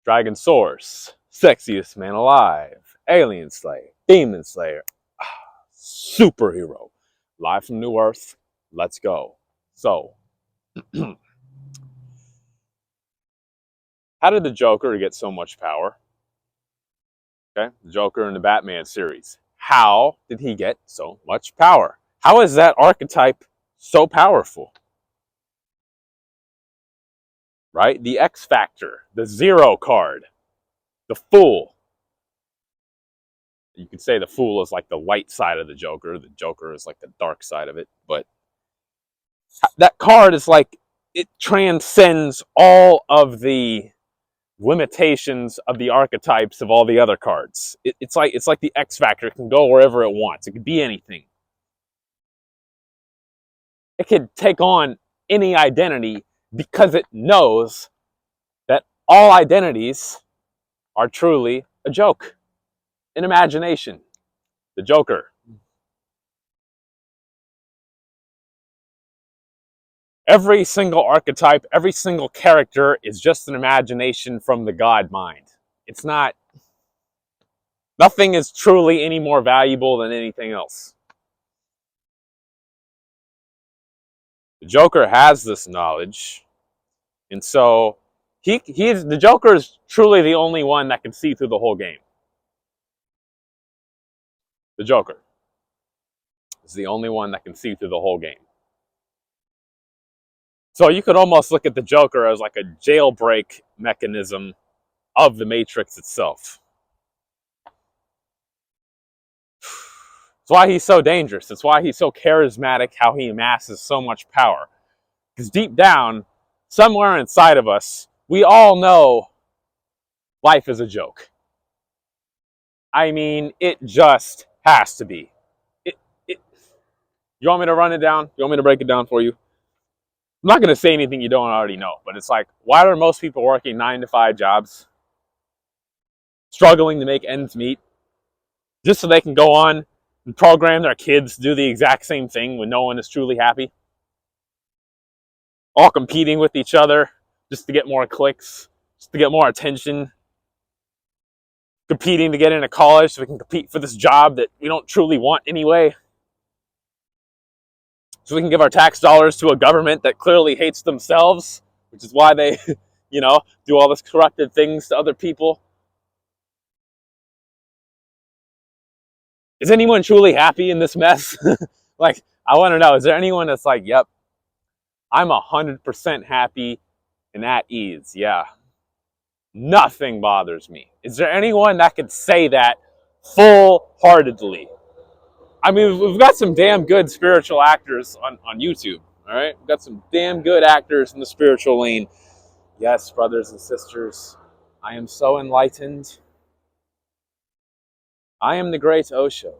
Dragon Source, sexiest man alive, Alien Slayer, Demon Slayer, superhero, live from New Earth. Let's go. So, how did the Joker get so much power? Okay, the Joker in the Batman series. How did he get so much power? How is that archetype so powerful? Right? The X Factor, the Zero card, the Fool. You could say the Fool is like the light side of the Joker is like the dark side of it. But that card is like, it transcends all of the limitations of the archetypes of all the other cards. It's like the X Factor. It can go wherever it wants. It could be anything. It could take on any identity because it knows that all identities are truly a joke, an imagination. The Joker. Every single archetype, every single character is just an imagination from the God mind. It's not, nothing is truly any more valuable than anything else. The Joker has this knowledge, and so the Joker is truly the only one that can see through the whole game. The Joker is the only one that can see through the whole game. So you could almost look at the Joker as like a jailbreak mechanism of the Matrix itself. That's why he's so dangerous. That's why he's so charismatic, how he amasses so much power. Because deep down, somewhere inside of us, we all know life is a joke. I mean, it just has to be. It, it, you want me to run it down? You want me to break it down for you? I'm not going to say anything you don't already know, but it's like, why are most people working 9-to-5 jobs, struggling to make ends meet, just so they can go on and program their kids to do the exact same thing when no one is truly happy? All competing with each other just to get more clicks, just to get more attention, competing to get into college so we can compete for this job that we don't truly want anyway, so we can give our tax dollars to a government that clearly hates themselves, which is why they, do all this corrupted things to other people. Is anyone truly happy in this mess? Like, I want to know, is there anyone that's like, yep, I'm 100% happy and at ease? Yeah. Nothing bothers me. Is there anyone that could say that full-heartedly? I mean, we've got some damn good spiritual actors on YouTube, all right? We've got some damn good actors in the spiritual lane. Yes, brothers and sisters, I am so enlightened. I am the great Osho.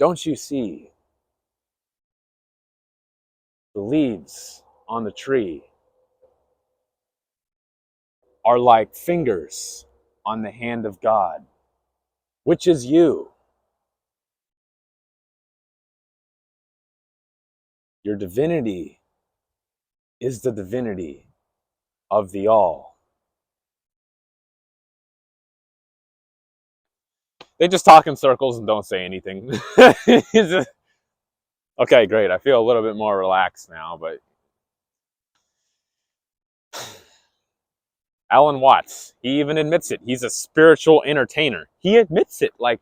Don't you see the leaves on the tree are like fingers on the hand of God, which is you. Your divinity is the divinity of the all. They just talk in circles and don't say anything. Just, okay, great. I feel a little bit more relaxed now, but Alan Watts, he even admits it. He's a spiritual entertainer. He admits it. Like,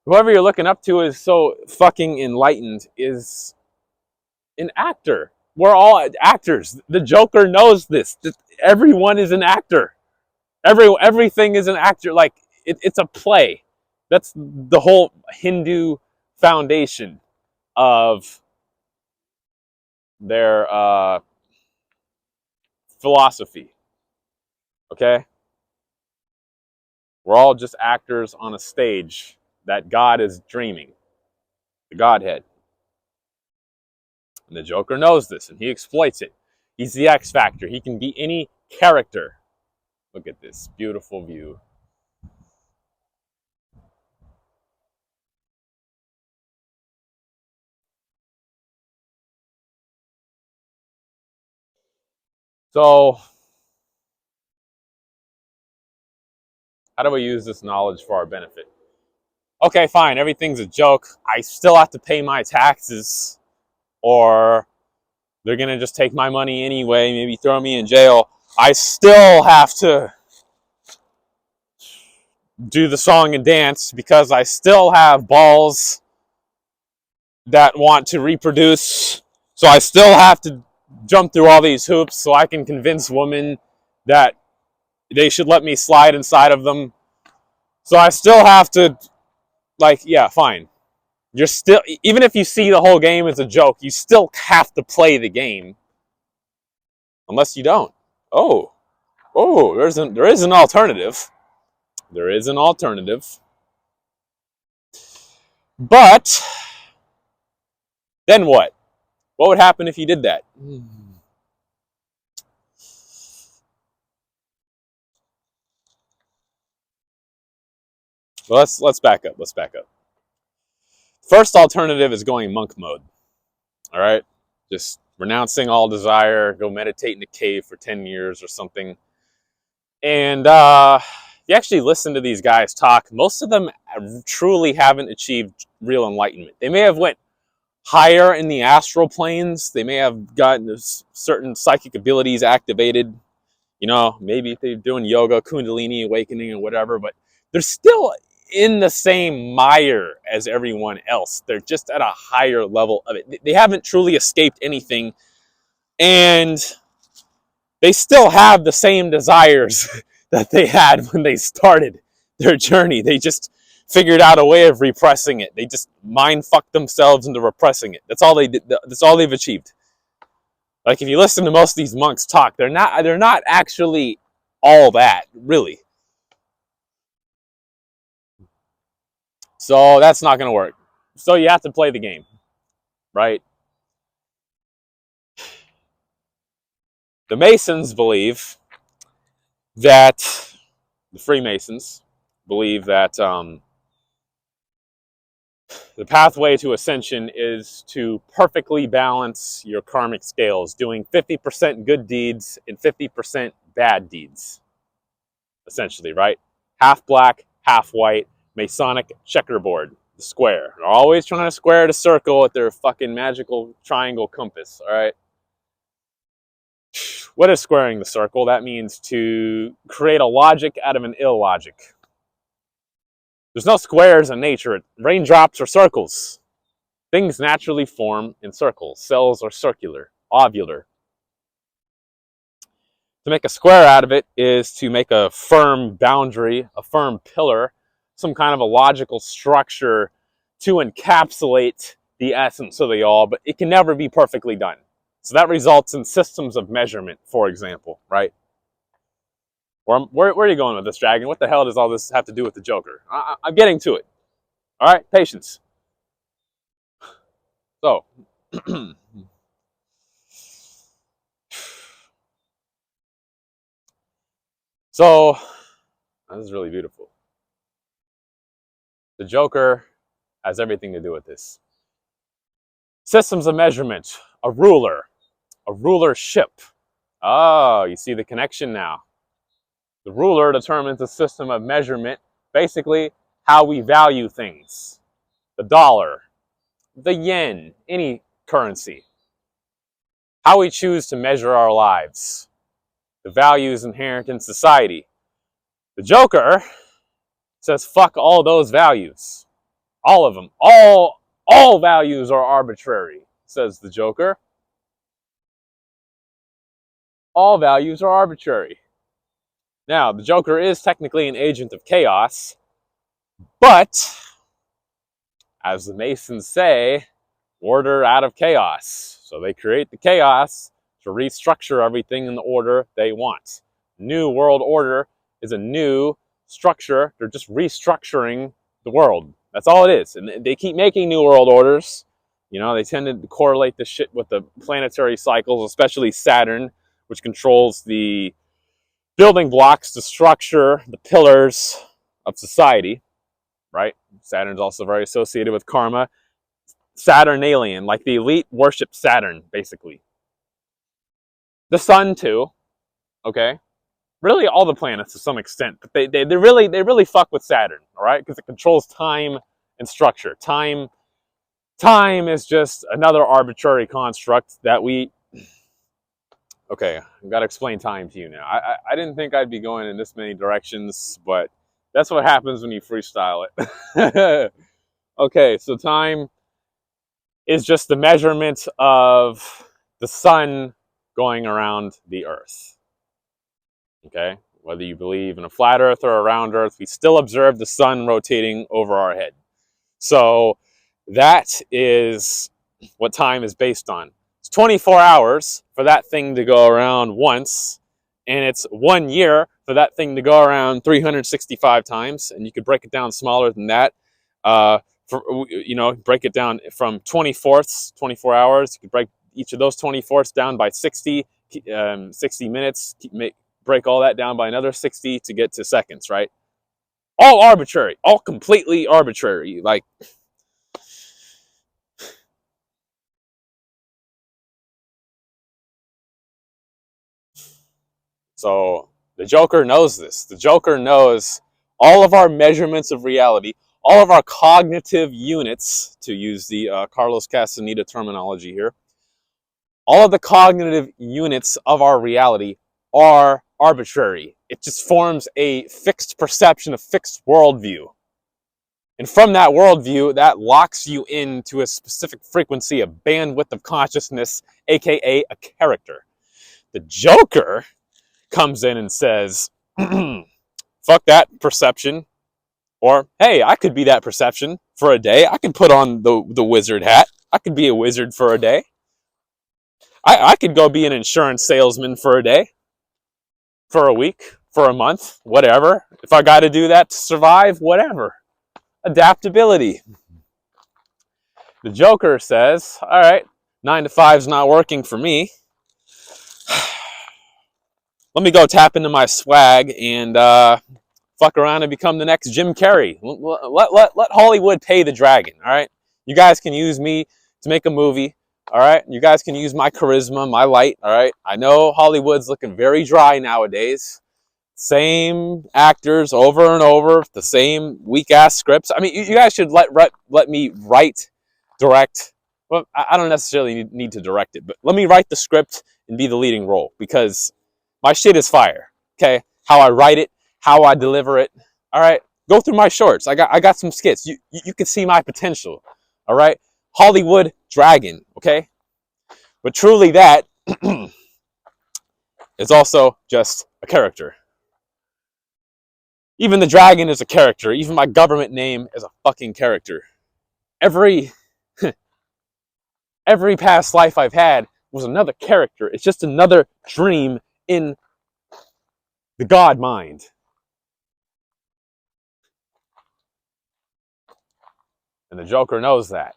whoever you're looking up to is so fucking enlightened is an actor. We're all actors. The Joker knows this. Just everyone is an actor. Everything is an actor. Like, it's a play. That's the whole Hindu foundation of their philosophy. Okay? We're all just actors on a stage that God is dreaming. The Godhead. And the Joker knows this, and he exploits it. He's the X Factor. He can be any character. Look at this beautiful view. So, how do we use this knowledge for our benefit? Okay, fine, everything's a joke. I still have to pay my taxes, or they're gonna just take my money anyway, maybe throw me in jail. I still have to do the song and dance because I still have balls that want to reproduce. So I still have to jump through all these hoops so I can convince women that they should let me slide inside of them. So I still have to, like, yeah, fine. You're still, even if you see the whole game as a joke, you still have to play the game. Unless you don't. Oh, there is an alternative. There is an alternative. But then what? What would happen if you did that? Well, let's back up. Let's back up. First alternative is going monk mode. All right, just renouncing all desire. Go meditate in a cave for 10 years or something. And you actually listen to these guys talk. Most of them truly haven't achieved real enlightenment. They may have went higher in the astral planes. They may have gotten certain psychic abilities activated. You know, maybe if they're doing yoga, kundalini awakening, and whatever, but they're still in the same mire as everyone else. They're just at a higher level of it. They haven't truly escaped anything, and they still have the same desires that they had when they started their journey. They just figured out a way of repressing it. They just mind fucked themselves into repressing it. That's all they did. That's all they've achieved. Like, if you listen to most of these monks talk, they're not actually all that, really. So that's not going to work. So you have to play the game, right? The Masons believe that, the Freemasons believe that the pathway to ascension is to perfectly balance your karmic scales, doing 50% good deeds and 50% bad deeds, essentially, right? Half black, half white, Masonic checkerboard, the square. They're always trying to square the circle with their fucking magical triangle compass, all right? What is squaring the circle? That means to create a logic out of an illogic. There's no squares in nature. Raindrops are circles. Things naturally form in circles. Cells are circular, ovular. To make a square out of it is to make a firm boundary, a firm pillar, some kind of a logical structure to encapsulate the essence of the all, but it can never be perfectly done. So that results in systems of measurement, for example, right? Where are you going with this, Dragon? What the hell does all this have to do with the Joker? I'm getting to it. All right, patience. So, so this is really beautiful. The Joker has everything to do with this. Systems of measurement, a ruler, a rulership. Oh, you see the connection now. The ruler determines the system of measurement, basically how we value things. The dollar, the yen, any currency. How we choose to measure our lives. The values inherent in society. The Joker says fuck all those values. All of them. All values are arbitrary, says the Joker. All values are arbitrary. Now, the Joker is technically an agent of chaos, but, as the Masons say, order out of chaos. So they create the chaos to restructure everything in the order they want. New world order is a new structure. They're just restructuring the world. That's all it is. And they keep making new world orders. You know, they tend to correlate this shit with the planetary cycles, especially Saturn, which controls the building blocks, the structure, the pillars of society, right? Saturn's also very associated with karma. Saturnalian, like the elite worship Saturn, basically. The sun, too. Okay, really all the planets to some extent, but they really fuck with Saturn, all right, because it controls time and structure. Time is just another arbitrary construct that we. Okay, I've got to explain time to you now. I didn't think I'd be going in this many directions, but that's what happens when you freestyle it. Okay, so time is just the measurement of the sun going around the Earth. Okay, whether you believe in a flat Earth or a round Earth, we still observe the sun rotating over our head. So that is what time is based on. It's 24 hours for that thing to go around once, and it's 1 year for that thing to go around 365 times. And you could break it down smaller than that. Break it down from 24ths, 24 hours. You could break each of those 24ths down by 60 minutes. Break all that down by another 60 to get to seconds, right? All arbitrary, all completely arbitrary. Like, so the Joker knows this. The Joker knows all of our measurements of reality, all of our cognitive units, to use the Carlos Castaneda terminology here, all of the cognitive units of our reality are arbitrary. It just forms a fixed perception, a fixed worldview. And from that worldview, that locks you into a specific frequency, a bandwidth of consciousness, aka a character. The Joker comes in and says, fuck that perception. Or, hey, I could be that perception for a day. I could put on the wizard hat. I could be a wizard for a day. I could go be an insurance salesman for a day, for a week, for a month, whatever. If I got to do that to survive, whatever. Adaptability. The Joker says, all right, 9 to 5's not working for me. Let me go tap into my swag and fuck around and become the next Jim Carrey. Let Hollywood pay the dragon, all right? You guys can use me to make a movie, all right? You guys can use my charisma, my light, all right? I know Hollywood's looking very dry nowadays. Same actors over and over, the same weak-ass scripts. I mean, you guys should let me write, direct. Well, I don't necessarily need to direct it, but let me write the script and be the leading role, because my shit is fire, okay? How I write it, how I deliver it, all right? Go through my shorts. I got some skits. You can see my potential, all right? Hollywood dragon, okay? But truly that is also just a character. Even the dragon is a character. Even my government name is a fucking character. Every past life I've had was another character. It's just another dream in the God mind. And the Joker knows that.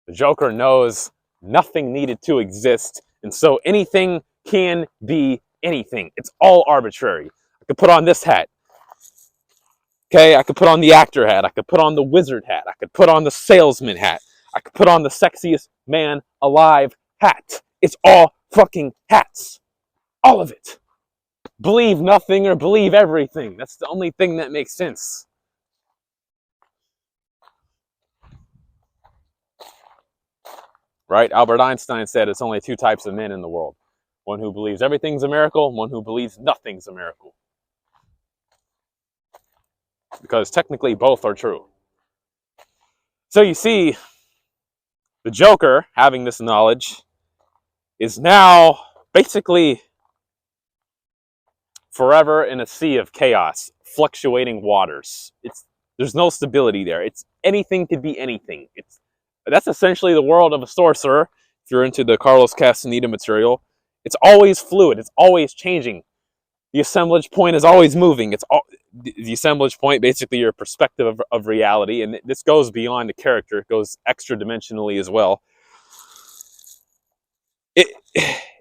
The Joker knows nothing needed to exist, and so anything can be anything. It's all arbitrary. I could put on this hat. Okay, I could put on the actor hat. I could put on the wizard hat. I could put on the salesman hat. I could put on the sexiest man alive hat. It's all fucking hats. All of it. Believe nothing or believe everything. That's the only thing that makes sense. Right? Albert Einstein said it's only 2 types of men in the world. One who believes everything's a miracle, and one who believes nothing's a miracle. Because technically both are true. So you see, the Joker, having this knowledge, is now basically forever in a sea of chaos, fluctuating waters. There's no stability there. It's anything could be anything. That's essentially the world of a sorcerer. If you're into the Carlos Castaneda material, it's always fluid. It's always changing. The assemblage point is always moving. The assemblage point, basically your perspective of reality, and this goes beyond the character. It goes extra dimensionally as well.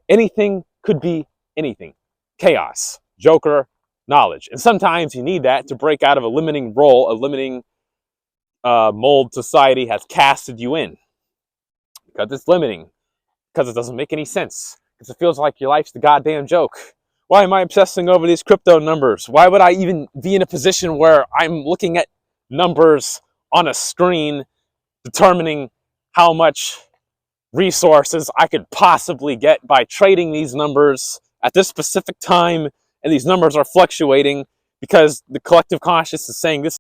Anything could be anything. Chaos, Joker, knowledge. And sometimes you need that to break out of a limiting role, a limiting mold society has casted you in. Because it's limiting. Because it doesn't make any sense. Because it feels like your life's the goddamn joke. Why am I obsessing over these crypto numbers? Why would I even be in a position where I'm looking at numbers on a screen determining how much resources I could possibly get by trading these numbers at this specific time, and these numbers are fluctuating because the collective conscious is saying this